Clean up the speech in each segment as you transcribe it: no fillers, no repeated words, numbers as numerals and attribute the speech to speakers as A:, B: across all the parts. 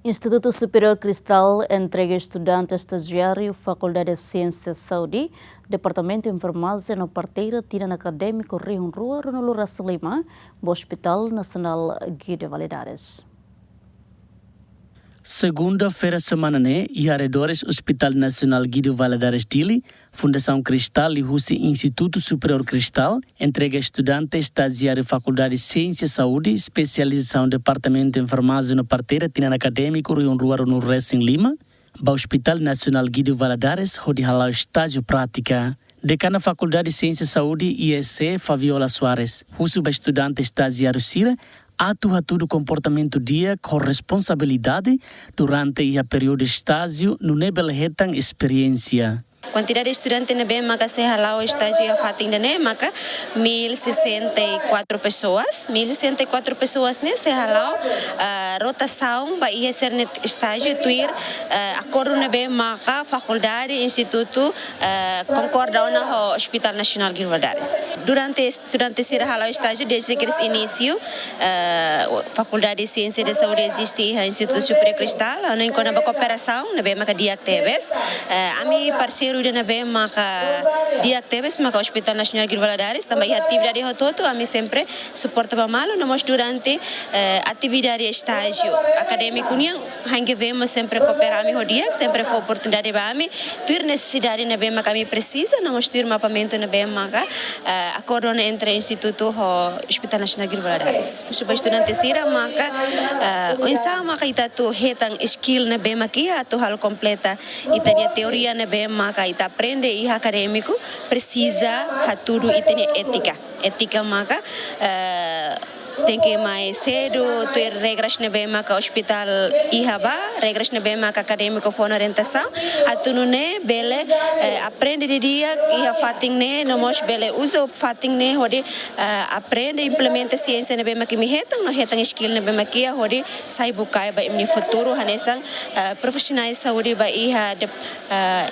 A: Instituto Superior Cristal entrega estudante estagiário Faculdade de Ciências Saúde, Departamento de Enfermagem no parteira tira acadêmico Rio Rua, no Raça Lima, do Hospital Nacional Guido Valadares.
B: Segunda-feira semana e arredores Hospital Nacional Guido Valadares Dili, Fundação Cristal e Rússia Instituto Superior Cristal entrega estudante estagiário Faculdade de Ciências Saúde, especialização Departamento de Enfermagem no parteira tira acadêmico Rio Rua no Raça Lima, do Hospital Nacional Guido Valadares, onde halal estágio prática. Decana Faculdade de Ciências Saúde IEC Fabiola Soares, Rússia estudante estagiário Cira, atua tudo comportamento dia com responsabilidade durante o período de estágio no nível retan experiência.
C: Quantidade de estudantes na bem maka se halau estágio a fatin dane maka 1064 pessoas. 1064 pessoas ne se halau rotação vai ia ser net estágio tuir acordo na bem maka faculdade instituto concorda na ho Hospital Nacional Guido Valadares. Durante estudantes se halau estágio desde que início faculdade de ciência de saúde existe a Instituto Superior Cristal, na encontra a cooperação na bem maka dia actives. Ami parceiro na bem maka dia actives maka Hospital Nacional Guido Valadares também atividade rototo ami sempre suporta malo nós durante atividade estágio acadêmico nia hange vemos sempre cooperar ami dia sempre foi oportunidade para ami ter necessidade na bem maka mi precisa nós ter mapamento na bem maka acordo entre instituto ho Hospital Nacional Guido Valadares suba estudante sira maka insa maka itatu hetang skill na bem maka to hal completa itania teoria na bem maka ita aprende e acadêmico precisa tudo e tem ética maka tem que mais cedo ter regras na bem maka hospital ihaba regras na bem maka acadêmico for orientação atuno ne bele aprende de dia iha fating ne nós bele usa fating ne hode aprende implementa ciência na bem maka mi hetang no hetang skill na bem maka hode sai bukai ba imni futuro hanesang profissionais saúde ba iha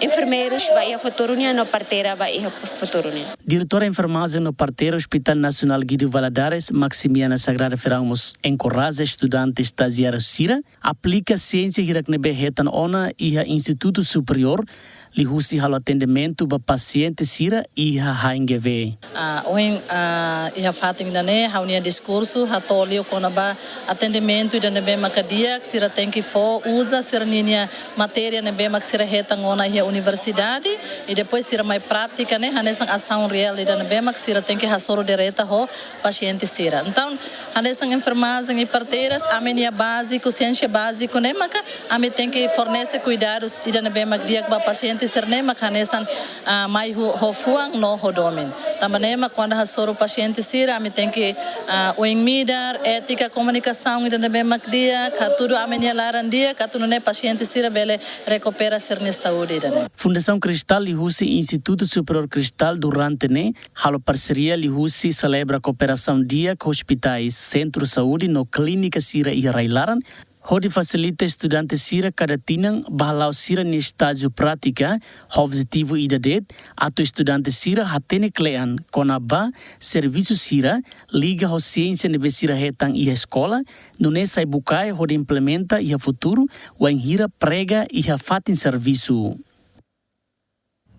C: enfermeiros ba iha futuro nia no parteira ba iha futuro nia.
B: Diretora enfermagem no parteira Hospital Nacional Guido Valadares Maximiana Sagrada Ferramos encoraja estudantes estagiários Cira aplica ciência hiraknebe hetan ona e Instituto Superior lihusi halo atendimento ba paciente Cira e HNGV.
D: Oin iha fating dane haunia discurso hatolio konaba atendimento da nebe makadia Cira tem que usa Cira ninia matéria nebe mak Cira hetan ona iha universidade e depois Cira mai prática né hanesang ação real da nebe mak Cira tem que hasoro direta ho paciente Cira. Então hanesang enfermagem e parteiras amenia básico ciência básico né maka ame tem que fornecer cuidados e da nebe mak diak ba paciente serne makanesan mai hofuang no hodomin tamanema quando hasoro paciente Cira ame tem que o midar ética comunicação e da nebe mak dia katuro amenia laran dia katuno ne paciente Cira bele recupera serne saúde da
B: Fundação Cristal e Rússia Instituto Superior Cristal durante ne halo parceria e Rússia celebra cooperação dia com hospitais centro de saúde no clínica Cira e Railaran onde facilita estudantes Cira cada tinang bahalau Cira ni estágio prática objetivo idadet atau estudante Cira hatene klean konaba serviço Cira liga ho ciência nebe Cira hetang e escola nune sai bukai onde implementa e futuro o hira prega e fatin serviço.